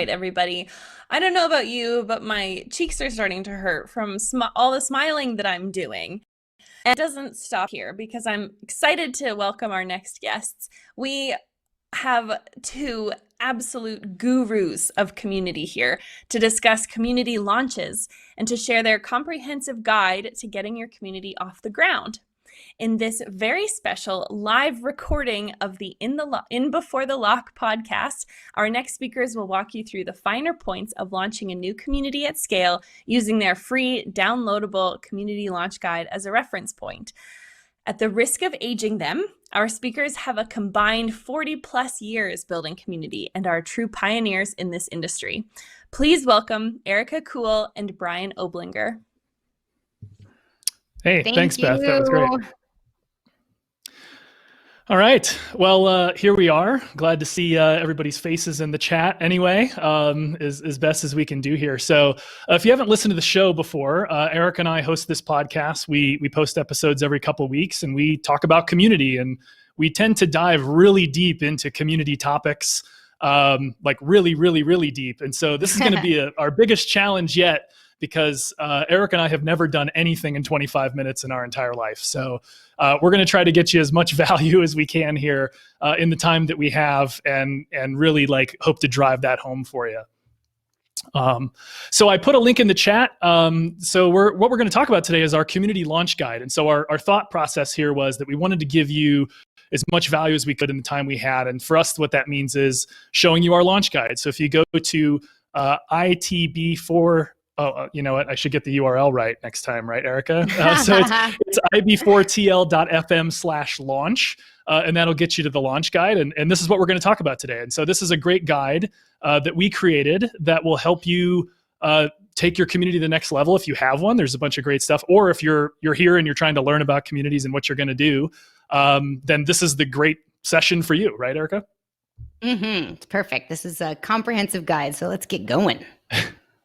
right, everybody. I don't know about you, but my cheeks are starting to hurt from all the smiling that I'm doing. And it doesn't stop here because I'm excited to welcome our next guests. We have two absolute gurus of community here to discuss community launches and to share their comprehensive guide to getting your community off the ground. In this very special live recording of the In Before the Lock podcast, our next speakers will walk you through the finer points of launching a new community at scale using their free downloadable community launch guide as a reference point. At the risk of aging them, our speakers have a combined 40 plus years building community and are true pioneers in this industry. Please welcome Erica Kuhl and Brian Oblinger. Hey, thanks, Beth. That was great. All right. Well, here we are. Glad to see everybody's faces in the chat anyway, as best as we can do here. So if you haven't listened to the show before, Eric and I host this podcast. We post episodes every couple of weeks, and we talk about community. And we tend to dive really deep into community topics, like really, really, really deep. And so this is going to be our biggest challenge yet, because Eric and I have never done anything in 25 minutes in our entire life. So we're going to try to get you as much value as we can here in the time that we have, and really hope to drive that home for you. So I put a link in the chat. So what we're going to talk about today is our community launch guide. And so our thought process here was that we wanted to give you as much value as we could in the time we had. And for us, what that means is showing you our launch guide. So if you go to ITB4, you know what? I should get the URL right next time, right, Erica? So it's ib4tl.fm/launch, and that'll get you to the launch guide. And this is what we're going to talk about today. And so this is a great guide that we created that will help you take your community to the next level. If you have one, there's a bunch of great stuff. Or if you're here and you're trying to learn about communities and what you're going to do, then this is the great session for you, right, Erica? It's perfect. This is a comprehensive guide, so let's get going.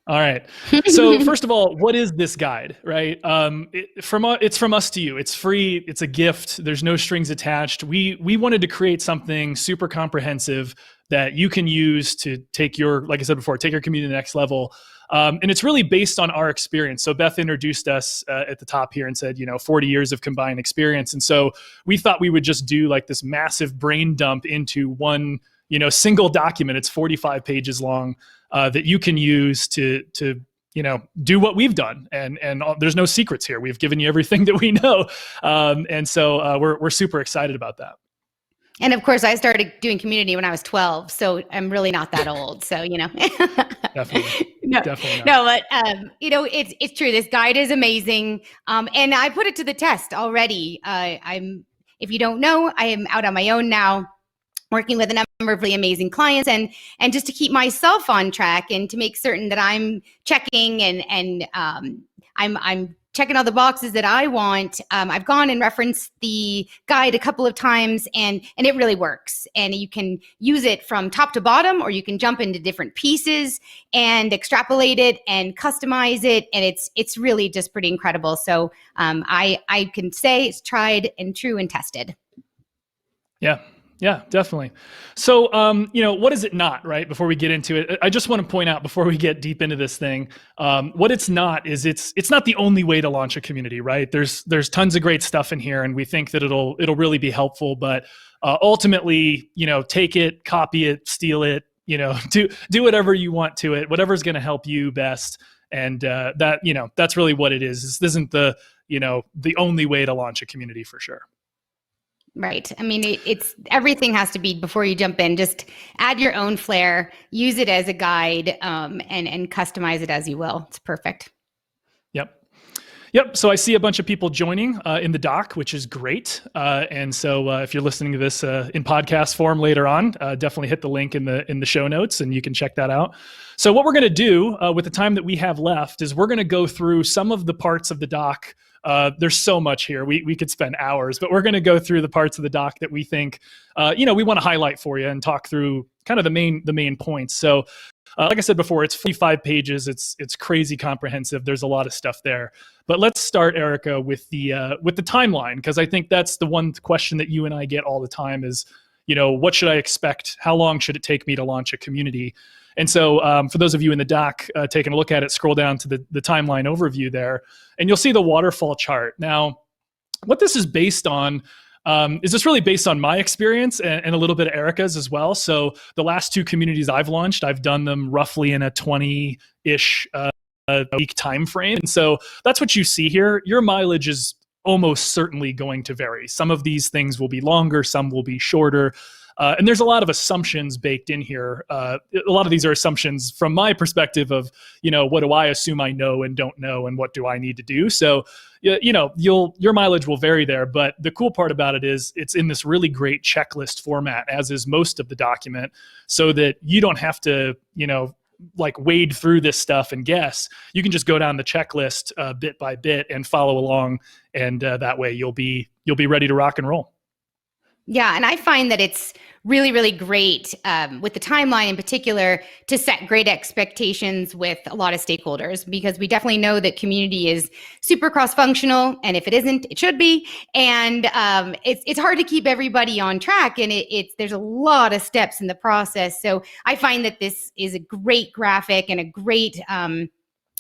All right. So first of all, what is this guide, right? It's from us to you. It's free. It's a gift. There's no strings attached. We wanted to create something super comprehensive that you can use to take like I said before, take your community to the next level. And it's really based on our experience. So Beth introduced us at the top here and said, 40 years of combined experience. And so we thought we would just do like this massive brain dump into one, single document. It's 45 pages long. That you can use to do what we've done, and there's no secrets here. We've given you everything that we know, and so we're super excited about that. And of course, I started doing community when I was 12, so I'm really not that old. So Definitely, definitely not. No, but it's true. This guide is amazing, and I put it to the test already. If you don't know, I am out on my own now, working with a number of really amazing clients, and just to keep myself on track and to make certain that I'm checking and I'm checking all the boxes that I want. I've gone and referenced the guide a couple of times, and it really works. And you can use it from top to bottom, or you can jump into different pieces and extrapolate it and customize it. And it's really just pretty incredible. So I can say it's tried and true and tested. Yeah, definitely. So, what is it not, right? Before we get into it, I just want to point out before we get deep into this thing, what it's not is it's not the only way to launch a community, right? There's tons of great stuff in here, and we think that it'll really be helpful. But ultimately, take it, copy it, steal it, do whatever you want to it, whatever's going to help you best. And that's really what it is. This isn't the only way to launch a community for sure. Right. I mean, it's everything has to be before you jump in. Just add your own flair, use it as a guide, and customize it as you will. It's perfect. Yep. So I see a bunch of people joining in the doc, which is great. And so if you're listening to this in podcast form later on, definitely hit the link in the show notes, and you can check that out. So what we're going to do with the time that we have left is we're going to go through some of the parts of the doc. There's so much here. We could spend hours, but we're going to go through the parts of the doc that we think, we want to highlight for you and talk through kind of the main points. So like I said before, it's 45 pages. It's crazy comprehensive. There's a lot of stuff there. But let's start, Erica, with the timeline, because I think that's the one question that you and I get all the time is, what should I expect? How long should it take me to launch a community? And so for those of you in the doc taking a look at it, scroll down to the timeline overview there, and you'll see the waterfall chart. Now, what this is based on is this really based on my experience and a little bit of Erica's as well. So the last 2 communities I've launched, I've done them roughly in a 20-ish week time frame. And so that's what you see here. Your mileage is almost certainly going to vary. Some of these things will be longer, some will be shorter. And there's a lot of assumptions baked in here. A lot of these are assumptions from my perspective of, what do I assume I know and don't know, and what do I need to do? So, your mileage will vary there. But the cool part about it is it's in this really great checklist format, as is most of the document, so that you don't have to, like wade through this stuff and guess. You can just go down the checklist bit by bit and follow along, and that way you'll be ready to rock and roll. Yeah, and I find that it's really, really great with the timeline in particular to set great expectations with a lot of stakeholders, because we definitely know that community is super cross-functional, and if it isn't, it should be. And it's hard to keep everybody on track, and there's a lot of steps in the process. So I find that this is a great graphic and a great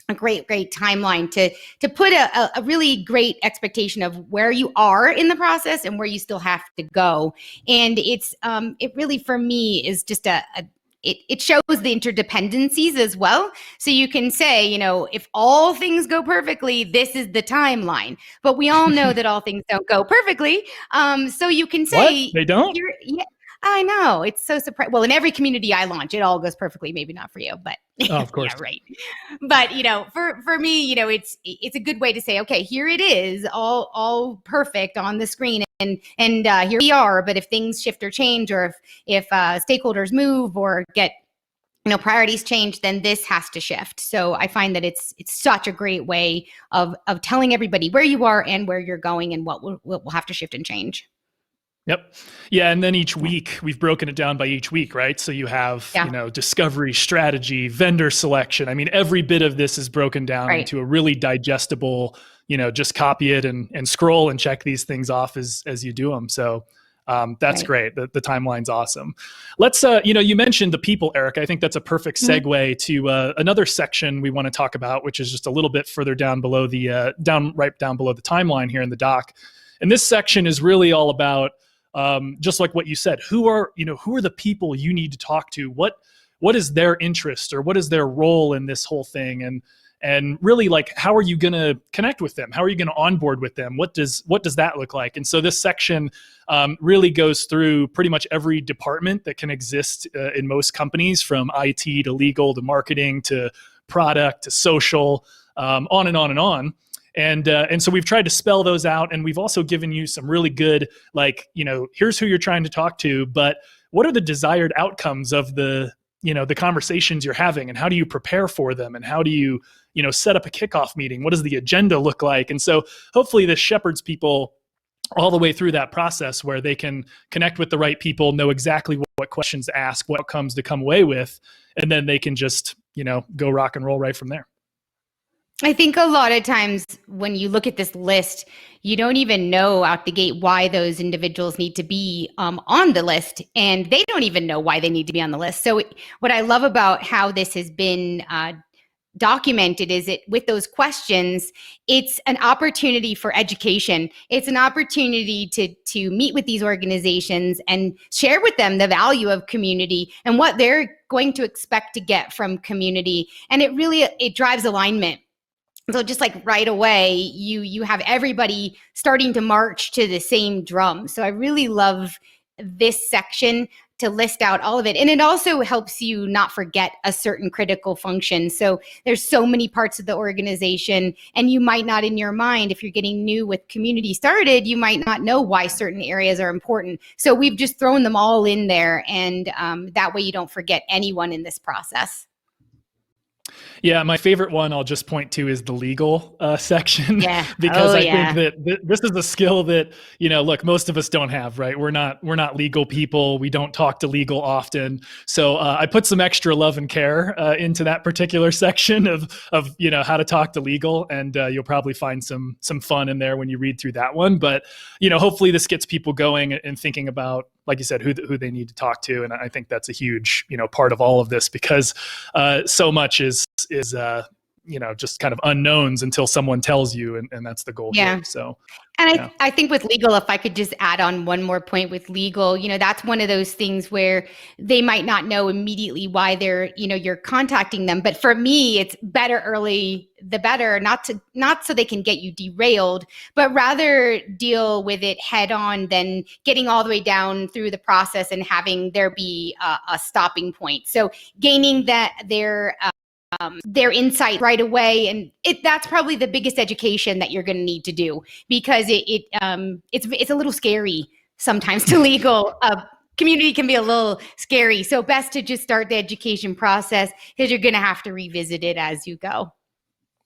timeline to put a really great expectation of where you are in the process and where you still have to go. And it really, for me, is just it shows the interdependencies as well. So you can say, if all things go perfectly, this is the timeline. But we all know that all things don't go perfectly. So you can say— What? They don't? Yeah, I know. It's so surprising. Well, in every community I launch, it all goes perfectly. Maybe not for you, but oh, of course. Yeah, right. But for me, it's a good way to say, okay, here it is, all perfect on the screen, and here we are. But if things shift or change, or if stakeholders move or get priorities change, then this has to shift. So I find that it's such a great way of telling everybody where you are and where you're going and what will have to shift and change. Yep. Yeah. And then each week we've broken it down by each week, right? So you have, discovery, strategy, vendor selection. I mean, every bit of this is broken down into a really digestible, just copy it and scroll and check these things off as you do them. So that's great. The timeline's awesome. Let's, you mentioned the people, Eric. I think that's a perfect segue to another section we want to talk about, which is just a little bit further down below right down below the timeline here in the doc. And this section is really all about, just like what you said, who are the people you need to talk to? What is their interest, or what is their role in this whole thing? And really, like, how are you going to connect with them? How are you going to onboard with them? What does that look like? And so this section really goes through pretty much every department that can exist in most companies, from IT to legal to marketing to product to social, on and on and on. And so we've tried to spell those out, and we've also given you some really good, here's who you're trying to talk to, but what are the desired outcomes of the conversations you're having, and how do you prepare for them, and how do you, set up a kickoff meeting? What does the agenda look like? And so hopefully this shepherds people all the way through that process, where they can connect with the right people, know exactly what questions to ask, what outcomes to come away with, and then they can just, go rock and roll right from there. I think a lot of times when you look at this list, you don't even know out the gate why those individuals need to be on the list, and they don't even know why they need to be on the list. So what I love about how this has been documented is it with those questions, it's an opportunity for education. It's an opportunity to meet with these organizations and share with them the value of community and what they're going to expect to get from community. And it drives alignment. So just like right away, you have everybody starting to march to the same drum. So I really love this section to list out all of it. And it also helps you not forget a certain critical function. So there's so many parts of the organization, and you might not, in your mind, if you're getting new with community started, you might not know why certain areas are important. So we've just thrown them all in there, and that way you don't forget anyone in this process. Yeah, my favorite one I'll just point to is the legal section. Yeah. Because I think that this is a skill that, look, most of us don't have, right? We're not legal people. We don't talk to legal often. So I put some extra love and care into that particular section of how to talk to legal, and you'll probably find some fun in there when you read through that one. But hopefully this gets people going and thinking about like you said, who they need to talk to. And I think that's a huge, part of all of this, because so much is just kind of unknowns until someone tells you, and that's the goal here. So. And I think with legal, if I could just add on one more point with legal, that's one of those things where they might not know immediately why you're contacting them. But for me, it's better early, the better, not so they can get you derailed, but rather deal with it head on than getting all the way down through the process and having there be a stopping point. So gaining their insight right away, and that's probably the biggest education that you're going to need to do, because it's a little scary sometimes to legal. Community can be a little scary, so best to just start the education process, because you're going to have to revisit it as you go.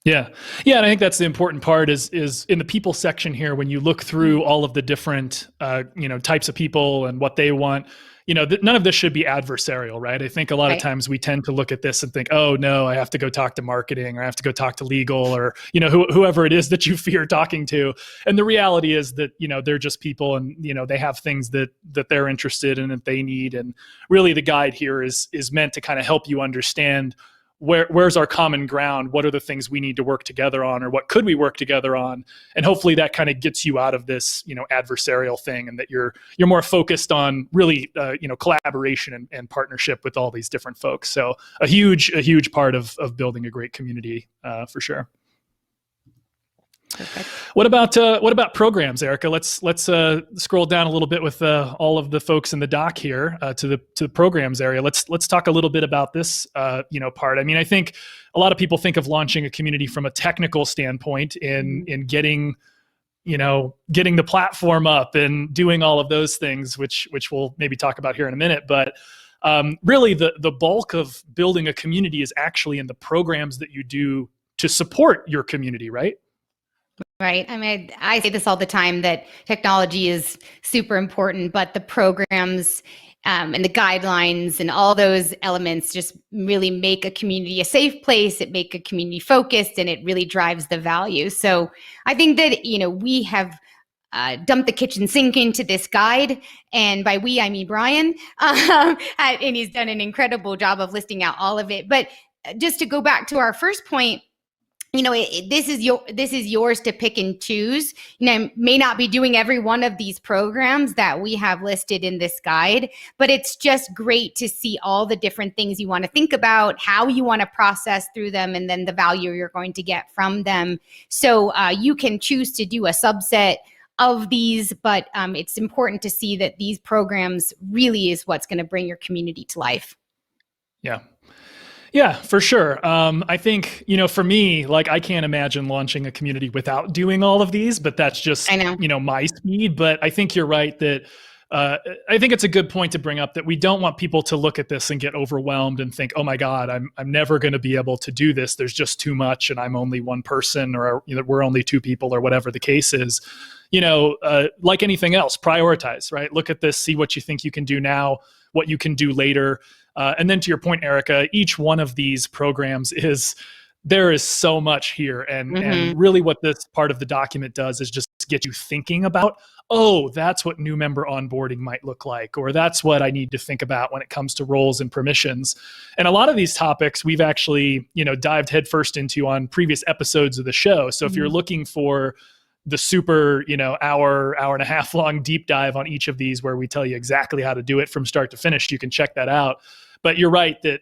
Yeah. And I think that's the important part is in the people section here, when you look through all of the different types of people and what they want. None of this should be adversarial, right? I think a lot of times we tend to look at this and think, oh no, I have to go talk to marketing, or I have to go talk to legal, or, whoever it is that you fear talking to. And the reality is that, they're just people, and, they have things that they're interested in, that they need. And really the guide here is meant to kind of help you understand where's our common ground? What are the things we need to work together on, or what could we work together on? And hopefully that kind of gets you out of this, adversarial thing, and that you're more focused on really, collaboration and partnership with all these different folks. So a huge part of building a great community, for sure. Perfect. What about programs, Erica? Let's scroll down a little bit with all of the folks in the doc here to the programs area. Let's talk a little bit about this part. I mean, I think a lot of people think of launching a community from a technical standpoint in getting the platform up and doing all of those things, which we'll maybe talk about here in a minute. But really, the bulk of building a community is actually in the programs that you do to support your community, right? Right. I mean, I say this all the time, that technology is super important, but the programs and the guidelines and all those elements just really make a community a safe place. It make a community focused, and it really drives the value. So I think that, we have dumped the kitchen sink into this guide. And by we, I mean Brian. And he's done an incredible job of listing out all of it. But just to go back to our first point, this is yours to pick and choose. May not be doing every one of these programs that we have listed in this guide, but it's just great to see all the different things you want to think about, how you want to process through them, and then the value you're going to get from them. So you can choose to do a subset of these, but it's important to see that these programs really is what's going to bring your community to life. Yeah, for sure. I think, for me, I can't imagine launching a community without doing all of these, but that's just, my speed. But I think you're right that I think it's a good point to bring up, that we don't want people to look at this and get overwhelmed and think, oh my God, I'm never going to be able to do this. There's just too much, and I'm only one person, or we're only two people, or whatever the case is. Like anything else, prioritize, right? Look at this, see what you think you can do now, what you can do later. And then to your point, Erica, each one of these programs there is so much here. And really what this part of the document does is just get you thinking about, oh, that's what new member onboarding might look like, or that's what I need to think about when it comes to roles and permissions. And a lot of these topics we've actually, dived headfirst into on previous episodes of the show. So if you're looking for the super, hour and a half long deep dive on each of these, where we tell you exactly how to do it from start to finish, you can check that out. But you're right that,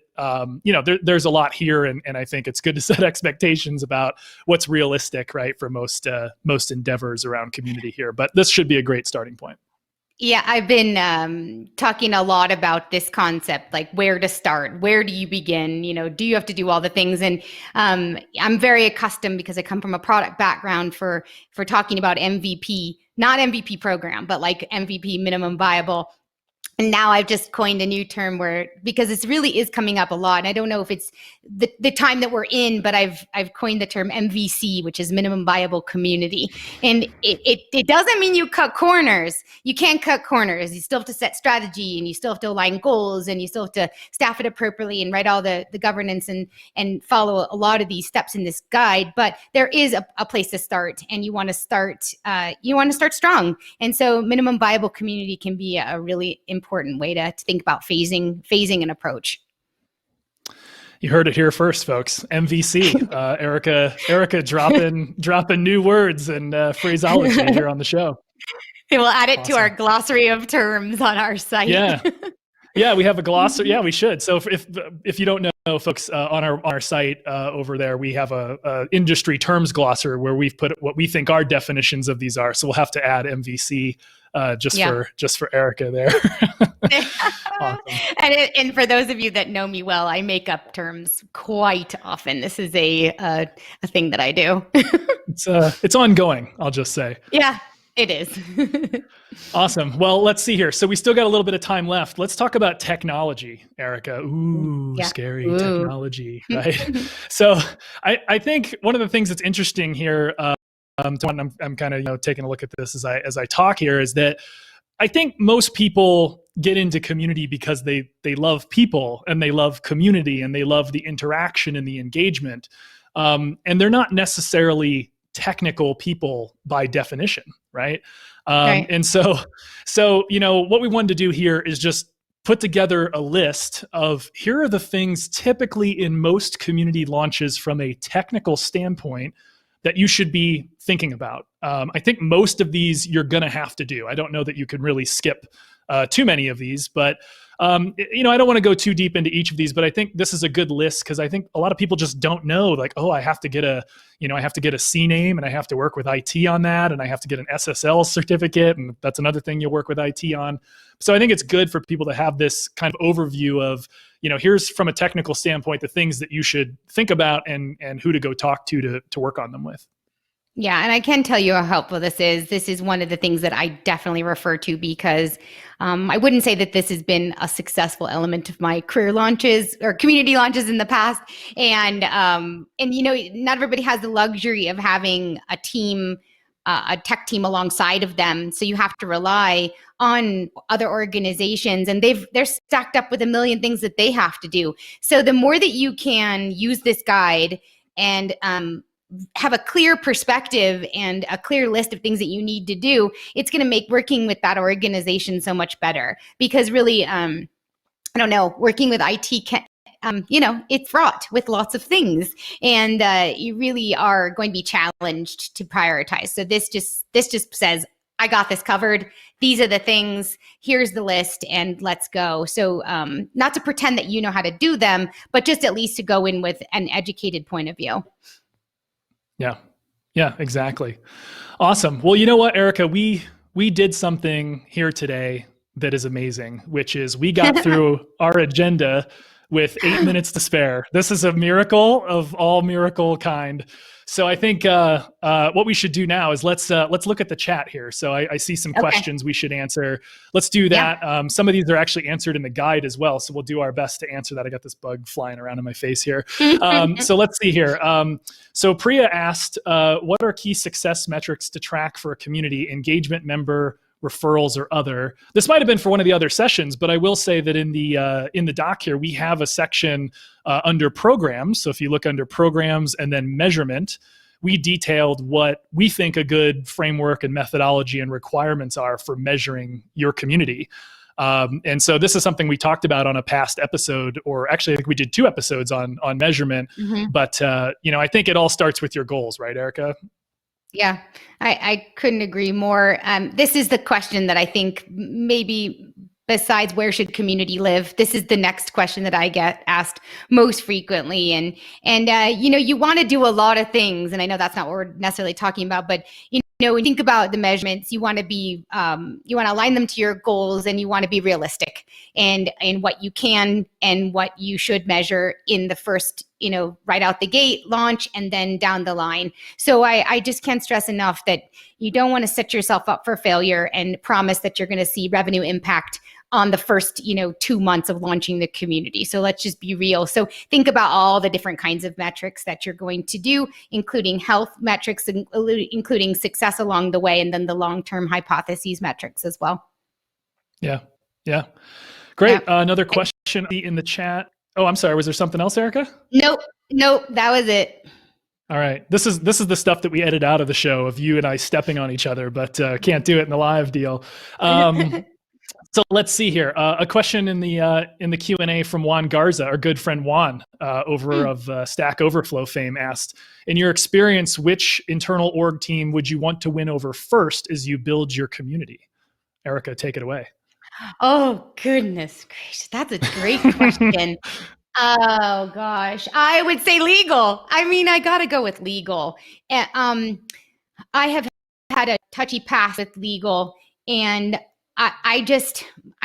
there's a lot here, and I think it's good to set expectations about what's realistic, right, for most endeavors around community here. But this should be a great starting point. Yeah, I've been talking a lot about this concept, like where to start, where do you begin? Do you have to do all the things? And I'm very accustomed, because I come from a product background, for talking about MVP, not MVP program, but like MVP minimum viable. And now I've just coined a new term because this really is coming up a lot. And I don't know if it's the time that we're in, but I've coined the term MVC, which is minimum viable community. And it doesn't mean you cut corners. You can't cut corners. You still have to set strategy, and you still have to align goals, and you still have to staff it appropriately and write all the governance and follow a lot of these steps in this guide. But there is a place to start, and you want to start strong. And so minimum viable community can be a really important way to think about phasing an approach. You heard it here first, folks. MVC. Erica dropping new words and phraseology here on the show. We'll add it to our glossary of terms on our site. Yeah, we have a glossary. Yeah, we should. So if you don't know, folks, on our site over there, we have a industry terms glossary where we've put what we think our definitions of these are. So we'll have to add MVC just for Erica there. Awesome. And for those of you that know me well, I make up terms quite often. This is a thing that I do. It's ongoing, I'll just say. Yeah, it is. Awesome. Well, let's see here. So we still got a little bit of time left. Let's talk about technology, Erica. Ooh, yeah. Scary technology, right? So I think one of the things that's interesting here, I'm kind of taking a look at this as I talk here, is that I think most people get into community because they love people, and they love community, and they love the interaction and the engagement, and they're not necessarily technical people by definition, right? Right. And so what we wanted to do here is just put together a list of, here are the things typically in most community launches from a technical standpoint that you should be thinking about. I think most of these you're going to have to do. I don't know that you can really skip too many of these, but I don't want to go too deep into each of these, but I think this is a good list, because I think a lot of people just don't know, like, oh, I have to get a CNAME, and I have to work with IT on that, and I have to get an SSL certificate, and that's another thing you'll work with IT on. So I think it's good for people to have this kind of overview of, here's from a technical standpoint, the things that you should think about and who to go talk to work on them with. Yeah, and I can tell you how helpful this is. This is one of the things that I definitely refer to, because I wouldn't say that this has been a successful element of my career launches or community launches in the past. And not everybody has the luxury of having a team, a tech team alongside of them. So you have to rely on other organizations, and they're stacked up with a million things that they have to do. So the more that you can use this guide and have a clear perspective and a clear list of things that you need to do, it's going to make working with that organization so much better. Because really, working with IT can, it's fraught with lots of things, and you really are going to be challenged to prioritize. So this just says, I got this covered. These are the things. Here's the list, and let's go. So not to pretend that you know how to do them, but just at least to go in with an educated point of view. Yeah, exactly. Awesome. Well, you know what, Erica, we did something here today that is amazing, which is we got through our agenda with 8 minutes to spare. This is a miracle of all miracle kind. So I think what we should do now is let's look at the chat here. So I see some questions we should answer. Let's do that. Yeah. Some of these are actually answered in the guide as well. So we'll do our best to answer that. I got this bug flying around in my face here. So let's see here. So Priya asked, what are key success metrics to track for a community engagement, member referrals, or other? This might have been for one of the other sessions, but I will say that in the doc here, we have a section under programs. So if you look under programs and then measurement, we detailed what we think a good framework and methodology and requirements are for measuring your community. And so this is something we talked about on a past episode, or actually I think we did 2 episodes on measurement. Mm-hmm. But I think it all starts with your goals, right, Erica? Yeah, I couldn't agree more. This is the question that I think maybe, besides where should community live, this is the next question that I get asked most frequently. And you want to do a lot of things, and I know that's not what we're necessarily talking about, but when you think about the measurements, you want to be, you want to align them to your goals, and you want to be realistic and what you can and what you should measure in the first, right out the gate launch and then down the line. So I just can't stress enough that you don't want to set yourself up for failure and promise that you're going to see revenue impact on the first, 2 months of launching the community. So let's just be real. So think about all the different kinds of metrics that you're going to do, including health metrics, including success along the way, and then the long-term hypotheses metrics as well. Yeah. Yeah. Great. Yeah. Another question in the chat. Oh, I'm sorry. Was there something else, Erica? Nope, that was it. All right. This is the stuff that we edit out of the show of you and I stepping on each other, but can't do it in the live deal. So let's see here. A question in the Q&A from Juan Garza, our good friend Juan, of Stack Overflow fame, asked, in your experience, which internal org team would you want to win over first as you build your community? Erica, take it away. Oh, goodness gracious. That's a great question. Oh, gosh. I would say legal. I mean, I got to go with legal. I have had a touchy past with legal, and I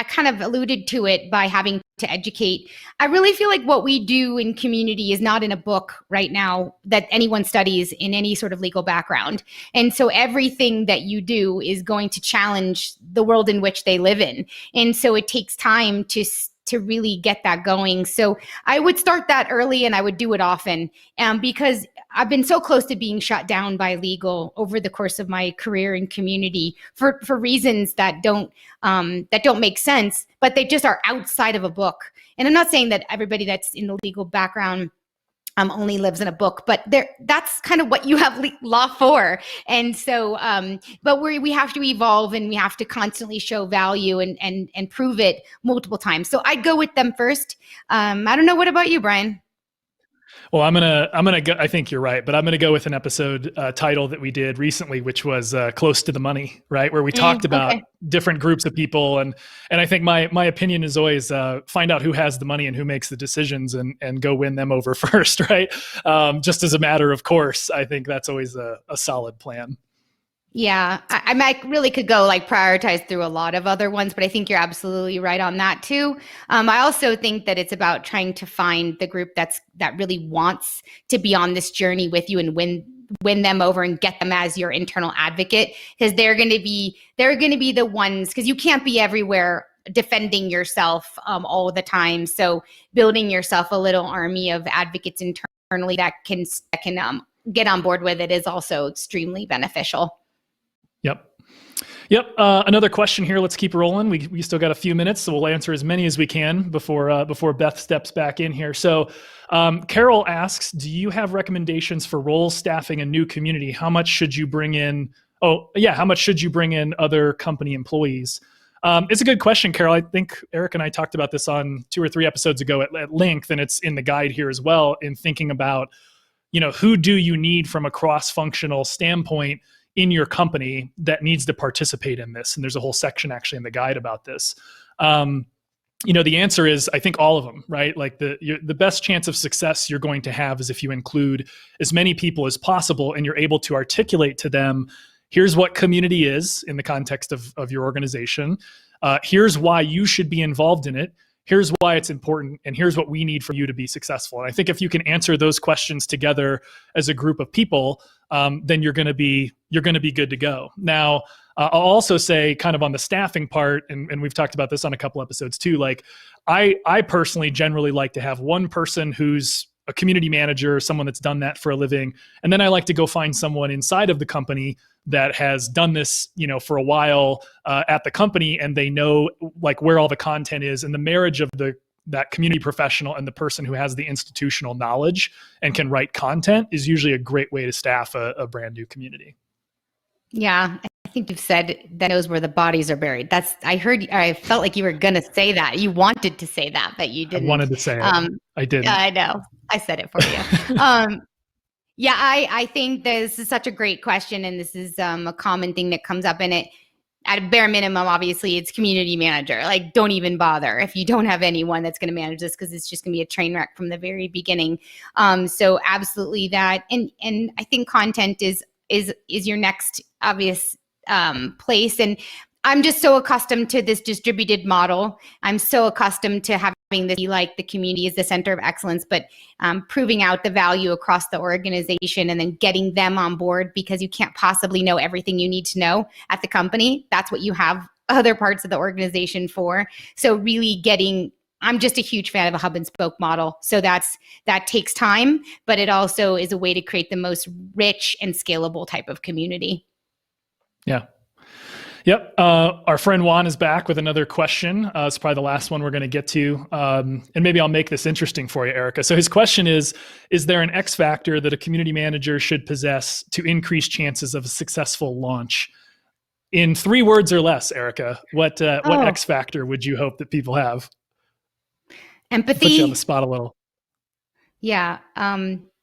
kind of alluded to it by having to educate. I really feel like what we do in community is not in a book right now that anyone studies in any sort of legal background. And so everything that you do is going to challenge the world in which they live in. And so it takes time to really get that going. So I would start that early, and I would do it often, because I've been so close to being shut down by legal over the course of my career in community for reasons that don't make sense, but they just are outside of a book. And I'm not saying that everybody that's in the legal background only lives in a book, but that's kind of what you have law for. And so, but we have to evolve, and we have to constantly show value and prove it multiple times. So I'd go with them first. I don't know. What about you, Brian? Well, I'm gonna go. I think you're right, but I'm gonna go with an episode title that we did recently, which was "Close to the Money," right, where we talked about different groups of people, and I think my opinion is always find out who has the money and who makes the decisions, and go win them over first, right? Just as a matter of course, I think that's always a solid plan. Yeah, I might really could go like prioritize through a lot of other ones, but I think you're absolutely right on that too. I also think that it's about trying to find the group that really wants to be on this journey with you and win them over and get them as your internal advocate, because they're going to be the ones, because you can't be everywhere defending yourself all the time. So building yourself a little army of advocates internally that can get on board with it is also extremely beneficial. Yep. Another question here. Let's keep rolling. We still got a few minutes, so we'll answer as many as we can before Beth steps back in here. So Carol asks, do you have recommendations for role staffing a new community? How much should you bring in? How much should you bring in other company employees? It's a good question, Carol. I think Eric and I talked about this on 2 or 3 episodes ago at length, and it's in the guide here as well, in thinking about, who do you need from a cross-functional standpoint in your company that needs to participate in this. And there's a whole section actually in the guide about this. The answer is, I think, all of them, right? Like the best chance of success you're going to have is if you include as many people as possible, and you're able to articulate to them, here's what community is in the context of your organization. Here's why you should be involved in it. Here's why it's important, and here's what we need for you to be successful. And I think if you can answer those questions together as a group of people, then you're going to be good to go. Now, I'll also say, kind of on the staffing part, and we've talked about this on a couple episodes too. Like, I personally generally like to have one person who's a community manager, someone that's done that for a living, and then I like to go find someone inside of the company that has done this, for a while at the company, and they know like where all the content is, and the marriage of that community professional and the person who has the institutional knowledge and can write content is usually a great way to staff a brand new community. Yeah, I think you've said that knows where the bodies are buried. I felt like you were going to say that. You wanted to say that, but you didn't. I wanted to say it. I didn't. I know. I said it for you. Yeah, I think this is such a great question, and this is a common thing that comes up in it. At a bare minimum, obviously, it's community manager. Like, don't even bother if you don't have anyone that's going to manage this, because it's just going to be a train wreck from the very beginning. So absolutely that, and I think content is your next obvious place. And I'm just so accustomed to this distributed model. I'm so accustomed to having this be like the community is the center of excellence, but proving out the value across the organization and then getting them on board, because you can't possibly know everything you need to know at the company. That's what you have other parts of the organization for. So really I'm just a huge fan of a hub and spoke model. So that takes time, but it also is a way to create the most rich and scalable type of community. Yeah. Yep. Our friend Juan is back with another question. It's probably the last one we're going to get to. And maybe I'll make this interesting for you, Erica. So his question is there an X factor that a community manager should possess to increase chances of a successful launch? In 3 words or less, Erica, what X factor would you hope that people have? Empathy. Put you on the spot a little. Yeah.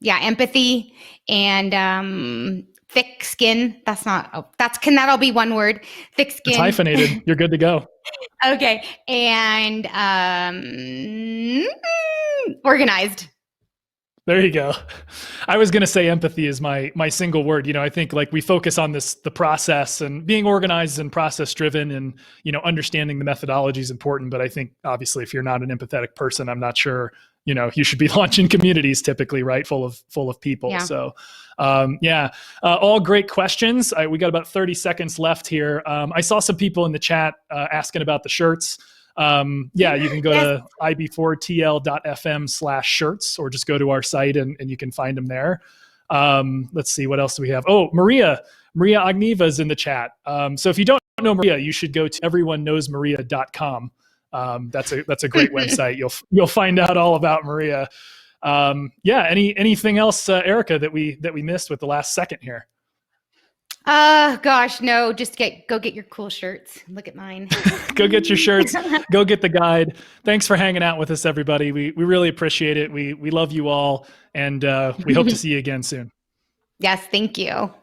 Empathy and thick skin. Can that all be one word? Thick skin. It's hyphenated. You're good to go. Okay. And organized. There you go. I was going to say empathy is my single word. I think like we focus on the process and being organized and process driven, and, understanding the methodology is important. But I think obviously if you're not an empathetic person, I'm not sure, you should be launching communities typically, right? Full of people. Yeah. So, all great questions. We got about 30 seconds left here. I saw some people in the chat asking about the shirts. You can go to ib4tl.fm/shirts, or just go to our site and you can find them there. Let's see, what else do we have? Oh, Maria Agniva is in the chat. So if you don't know Maria, you should go to everyoneknowsmaria.com. That's a great website. You'll find out all about Maria. Anything else, Erica, that we missed with the last second here? Gosh, no, just go get your cool shirts. Look at mine. Go get your shirts. Go get the guide. Thanks for hanging out with us, everybody. We really appreciate it. We love you all, and we hope to see you again soon. Yes, thank you.